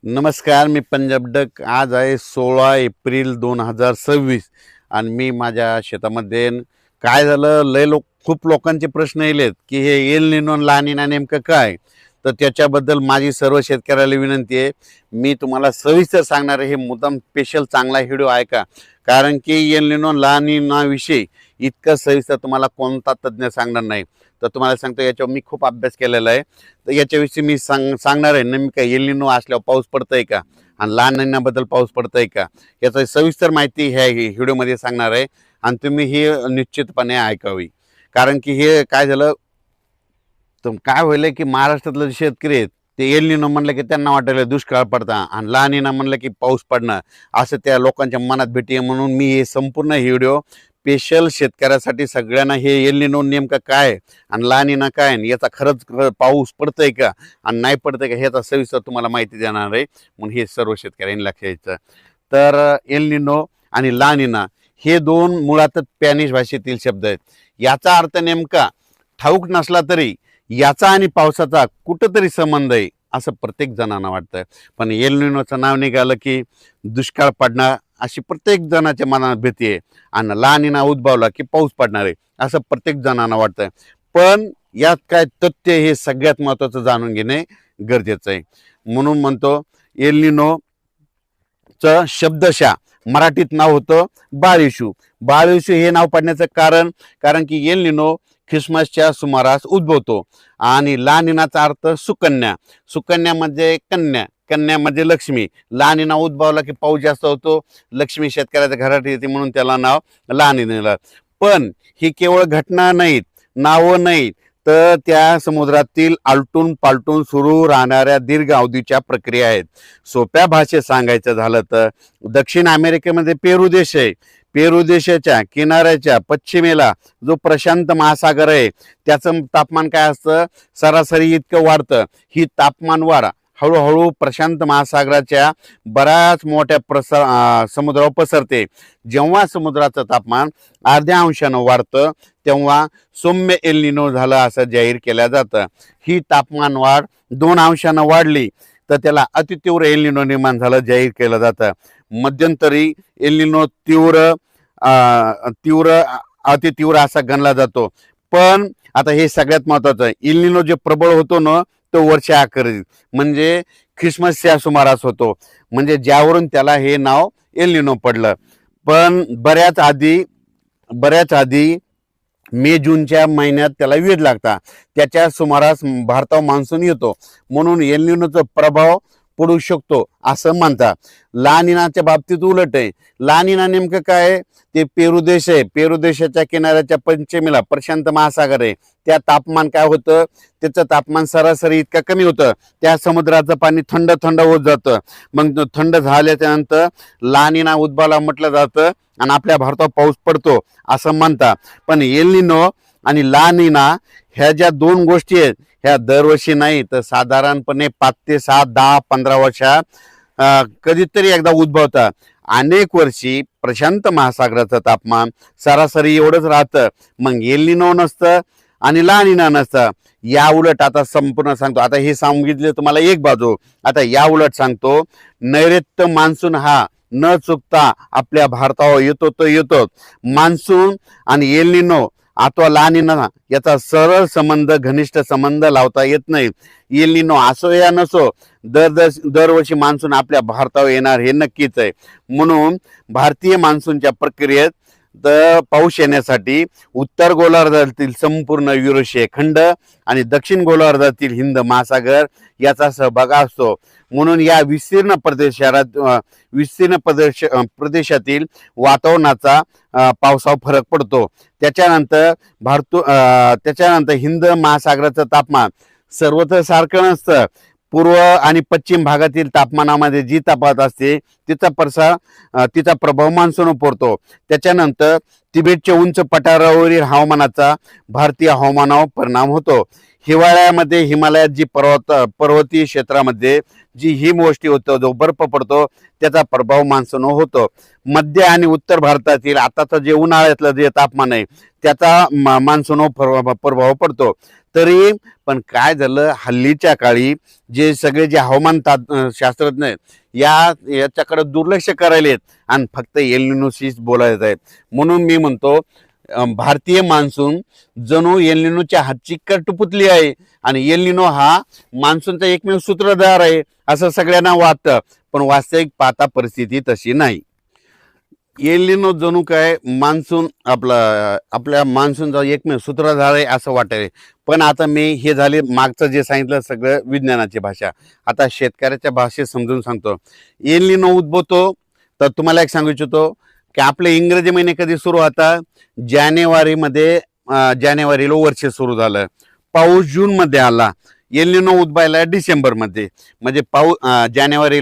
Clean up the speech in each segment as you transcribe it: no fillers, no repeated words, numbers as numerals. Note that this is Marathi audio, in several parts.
नमस्कार, मी पंजाब डक. आज आहे 16 एप्रिल 2026 आणि मी माझ्या शेतामध्ये काय झालं, खूप लोकांचे प्रश्न येलेत की हे एल निनो ला निना नेमकं काय. तर त्याच्याबद्दल माझी सर्व शेतकऱ्याला विनंती आहे, मी तुम्हाला सविस्तर सांगणार आहे. हे मुद्दाम स्पेशल चांगला व्हिडिओ आहे का, कारण की एल निनो ला निना विषयी इतकं सविस्तर तुम्हाला कोणता तज्ज्ञ सांगणार नाही. तर तुम्हाला सांगतो, याच्यावर मी खूप अभ्यास केलेला आहे. तर याच्याविषयी मी सांगणार आहे नेमकं एल निनो असल्यावर पाऊस पडतंय का आणि लहान निनाबद्दल पाऊस पडतंय का, याची सविस्तर माहिती ह्या व्हिडिओमध्ये सांगणार आहे. आणि तुम्ही ही निश्चितपणे ऐकावी, कारण की हे काय झालं, तर काय होईल की महाराष्ट्रातले शेतकरी आहेत ते एल निनो म्हणलं की त्यांना वाटायला दुष्काळ पडता आणि ला निना म्हणलं की पाऊस पडणं, असं त्या लोकांच्या मनात भेटी. म्हणून मी हे संपूर्ण व्हिडिओ स्पेशल शेतकऱ्यासाठी सगळ्यांना हे एल निनो नेमकं काय आणि ला निना काय, याचा खरंच पाऊस पडतंय का आणि नाही पडतंय का, ह्याचा सविस्तर तुम्हाला माहिती देणार आहे. म्हणून हे सर्व शेतकऱ्यांनी लक्ष द्यायचं. तर एल निनो आणि ला निना हे दोन मुळातच स्पॅनिश भाषेतील शब्द आहेत. याचा अर्थ नेमका ठाऊक नसला तरी याचा आणि पावसाचा कुठंतरी संबंध आहे असं प्रत्येक जणांना वाटतं. पण एल निनोचं नाव निघालं की दुष्काळ पडणार अशी प्रत्येक जणाच्या मनात भीती आहे, आणि ला निना उद्भवला की पाऊस पडणार आहे असं प्रत्येक जणांना वाटतं. पण यात काय तथ्य हे सगळ्यात महत्त्वाचं जाणून घेणे गरजेचं आहे. म्हणून म्हणतो एल निनोचं शब्दशः मराठीत नाव होतं बाळिशू. बाळिशू हे नाव पडण्याचं कारण की एल निनो ख्रिसमसच्या सुमारास उद्भवतो आणि ला निनाचा अर्थ सुकन्या. सुकन्या म्हणजे कन्या, कन्या म्हणजे लक्ष्मी. ला निना उद्भवला की पाऊस जास्त होतो, लक्ष्मी शेतकऱ्याच्या घरात येते, म्हणून त्याला नाव ला निना. पण ही केवळ घटना नाहीत, नावं नाहीत, तर त्या समुद्रातील आलटून पालटून सुरू राहणाऱ्या दीर्घ अवधीच्या प्रक्रिया आहेत. सोप्या भाषेत सांगायचं झालं तर दक्षिण अमेरिकेमध्ये पेरू देश आहे. पेरू देशाच्या किनाऱ्याच्या पश्चिमेला जो प्रशांत महासागर आहे त्याचं तापमान काय असतं, सरासरी इतकं वाढतं. ही तापमान वाढ हळूहळू प्रशांत महासागराच्या बऱ्याच मोठ्या समुद्रावर पसरते. जेव्हा समुद्राचं तापमान अर्ध्या अंशानं वाढतं तेव्हा सौम्य एल निनो झालं असं जाहीर केलं जातं. ही तापमान वाढ 2 अंशानं वाढली तर त्याला अतितीव्र एल निनो निर्माण झालं जाहीर केलं जातं. मध्यंतरी एल निनो अतितीव्र असा गणला जातो. पण आता हे सगळ्यात महत्वाचं, एल निनो जे प्रबळ होतो ना तो वर्षा अखेरीस म्हणजे ख्रिसमसच्या सुमारास होतो, म्हणजे ज्यावरून त्याला हे नाव एल निनो पडलं. पण बऱ्याच आधी मे जूनच्या महिन्यात त्याला वेध लागता, त्याच्या सुमारास भारतावर मान्सून येतो, म्हणून एल निनोचा प्रभाव पडू शकतो असं म्हणतात. ला निनाच्या बाबतीत उलट आहे. ला निना नेमकं काय, ते पेरू देश आहे. पेरू देशाच्या किनाऱ्याच्या पश्चिमेला प्रशांत महासागर आहे. त्या तापमान काय होतं, त्याचं तापमान सरासरी इतकं कमी होतं, त्या समुद्राचं पाणी थंड थंड होत जातं. मग थंड झाल्याच्या नंतर ला निना उद्भवला म्हटलं जातं आणि आपल्या भारतावर पाऊस पडतो असं म्हणतात. पण एल निनो आणि ला निना ह्या ज्या दोन गोष्टी आहेत ह्या दरवर्षी नाही तर साधारणपणे 5 ते 7, 10, 15 वर्षात कधीतरी एकदा उद्भवतात. अनेक वर्षी प्रशांत महासागराचं तापमान सरासरी एवढंच राहतं, मग एल निनो नसतं आणि ला निना नसतं. या उलट आता संपूर्ण सांगतो, आता हे सांगितले तुम्हाला एक बाजू, आता या उलट सांगतो. नैऋत्य मान्सून हा न चुकता आपल्या भारतावर येतो तो येतो. मान्सून आणि एल निनो अथवा ला निना याचा सरळ संबंध, घनिष्ठ संबंध लावता येत नाही. एल निनो असो या नसो, दरवर्षी मान्सून आपल्या भारतावर येणार हे नक्कीच आहे. म्हणून भारतीय मान्सूनच्या प्रक्रियेत पाऊस येण्यासाठी उत्तर गोलार्धातील संपूर्ण युरोशिय खंड आणि दक्षिण गोलार्धातील हिंद महासागर याचा सहभाग असतो. म्हणून या विस्तीर्ण प्रदेशातील वातावरणाचा पावसावर फरक पडतो. त्याच्यानंतर हिंद महासागराचं तापमान सर्वत्र सारखं नसतं. पूर्व आणि पश्चिम भागातील तापमानामध्ये जी तफावत असते तिचा प्रभाव मान्सून पडतो. त्याच्यानंतर तिबेटच्या उंच पठारावरील हवामानाचा भारतीय हवामानावर परिणाम होतो. हिवाळ्यामध्ये हिमालयात जी पर्वतीय क्षेत्रामध्ये जी हिमवृष्टी होतो, जो बर्फ पडतो, त्याचा प्रभाव मान्सूनवर होतो. मध्य आणि उत्तर भारतातील आताचं जे उन्हाळ्यातलं जे तापमान आहे त्याचा मान्सूनवर प्रभाव पडतो. तरी पण काय झालं, हल्लीच्या काळी जे सगळे जे हवामान शास्त्रज्ञ आहेत याच्याकडे दुर्लक्ष करायला आहेत आणि फक्त एल निनोशीच बोलायचं आहेत. म्हणून मी म्हणतो भारतीय मान्सून जणू एल निनोच्या हातची कटपुतली आहे आणि एल निनो हा मान्सूनचा एकमेव सूत्रधार आहे असं सगळ्यांना वाटतं, पण वास्तविक पाहता परिस्थिती तशी नाही. एल निनो जणू काय मान्सून आपल्या मान्सूनचा एकमेव सूत्रधार आहे असं वाटायला. पण आता मी हे झाले मागचं जे सांगितलं सगळं विज्ञानाची भाषा, आता शेतकऱ्याच्या भाषेत समजून सांगतो. एल निनो उद्भवतो तर तुम्हाला एक सांगू इच्छितो की आपले इंग्रजी महिने कधी सुरू होतात, जानेवारीला वर्ष सुरू झालं, पाऊस जूनमध्ये आला. एल निनो उद्भवायला डिसेंबरमध्ये, म्हणजे जानेवारी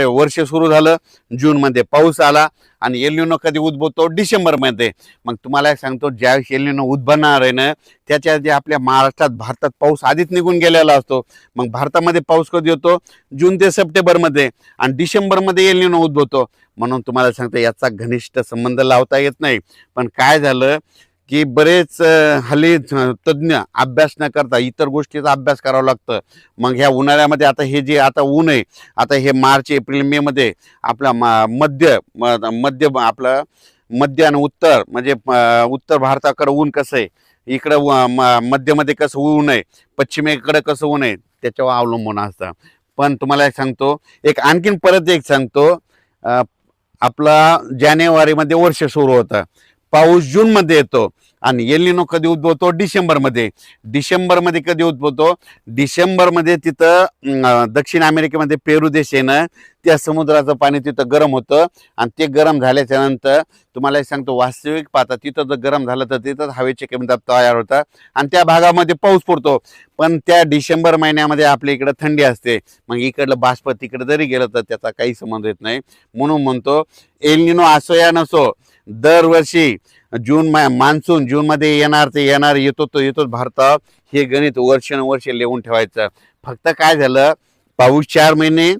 वर्ष सुरू झालं, जूनमध्ये पाऊस आला आणि एल निनो कधी उद्भवतो, डिसेंबरमध्ये. मग तुम्हाला एक सांगतो, ज्यावेळेस एल निनो उद्भवणार आहे ना त्याच्या आधी आपल्या भारतात पाऊस आधीच निघून गेलेला असतो. मग भारतामध्ये पाऊस कधी होतो, जून ते सप्टेंबरमध्ये, आणि डिसेंबरमध्ये एल निनो उद्भवतो. म्हणून तुम्हाला सांगतो याचा घनिष्ठ संबंध लावता येत नाही. पण काय झालं की बरेच हल्ली तज्ज्ञ अभ्यास न करता इतर गोष्टीचा अभ्यास करावा लागतं. मग ह्या उन्हाळ्यामध्ये आता हे जे आता ऊन आहे, आता हे मार्च एप्रिल मे मध्ये आपला मध्य आणि उत्तर, म्हणजे उत्तर भारताकडे ऊन कसं आहे, इकडं मध्यमध्ये कसं ऊन आहे, पश्चिमेकडे कसं ऊन आहे, त्याच्यावर अवलंबून असतं. पण तुम्हाला एक सांगतो, आणखीन परत एक सांगतो, आपला जानेवारीमध्ये वर्ष सुरू होतं, पाऊस जूनमध्ये येतो आणि एल निनो कधी उद्भवतो, डिसेंबरमध्ये कधी उद्भवतो, डिसेंबरमध्ये तिथं दक्षिण अमेरिकेमध्ये पेरू देश आहे ना, त्या समुद्राचं पाणी तिथं गरम होतं आणि ते गरम झाल्याच्या नंतर तुम्हाला एक सांगतो, वास्तविक पाहता तिथं जर गरम झालं तर तिथं हवेचे कमी दाब तयार होतात आणि त्या भागामध्ये पाऊस पडतो. पण त्या डिसेंबर महिन्यामध्ये आपल्या इकडं थंडी असते, मग इकडलं बाष्प तिकडे जरी गेलं तर त्याचा काही संबंध येत नाही. म्हणून म्हणतो एल निनो असो या नसो, दरवर्षी मान्सून जूनमध्ये येणार ते येणार, येतो भारतात, हे गणित वर्ष लिहून ठेवायचं. फक्त काय झालं, पाऊस 4 महिने,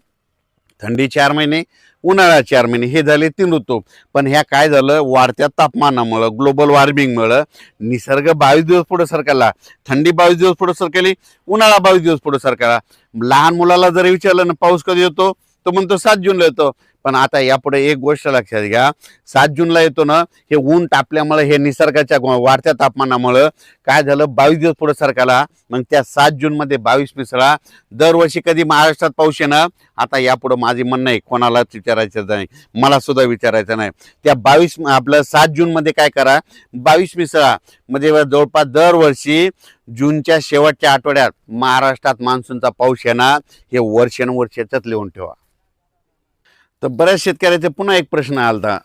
थंडी 4 महिने, उन्हाळा 4 महिने, हे झाले 3 ऋतू. पण ह्या काय झालं, वाढत्या तापमानामुळं, ग्लोबल वॉर्मिंगमुळं निसर्ग 22 दिवस पुढे सरकला, थंडी 22 दिवस पुढे सरकली, उन्हाळा 22 दिवस पुढे सरकला. लहान मुलाला जर विचारलं ना पाऊस कधी येतो, तो म्हणतो 7 जूनला येतो. पण आता यापुढे एक गोष्ट लक्षात घ्या, 7 जूनला येतो ना, हे ऊन तापल्यामुळे, हे निसर्गाच्या वाढत्या तापमानामुळं काय झालं, 22 दिवस पुढे सरकाला. मग त्या 7 जूनमध्ये 22 मिसळा. दरवर्षी कधी महाराष्ट्रात पाऊस येणार, आता यापुढे माझी म्हणणं आहे, कोणालाच विचारायचं नाही, मला सुद्धा विचारायचं नाही. त्या 7 जूनमध्ये काय करा, 22 मिसळा, म्हणजे जवळपास दरवर्षी जूनच्या शेवटच्या आठवड्यात महाराष्ट्रात मान्सूनचा पाऊस येणार, हे वर्षानुवर्षाच लिहून ठेवा. तर बऱ्याच शेतकऱ्याचे पुन्हा एक प्रश्न आलता,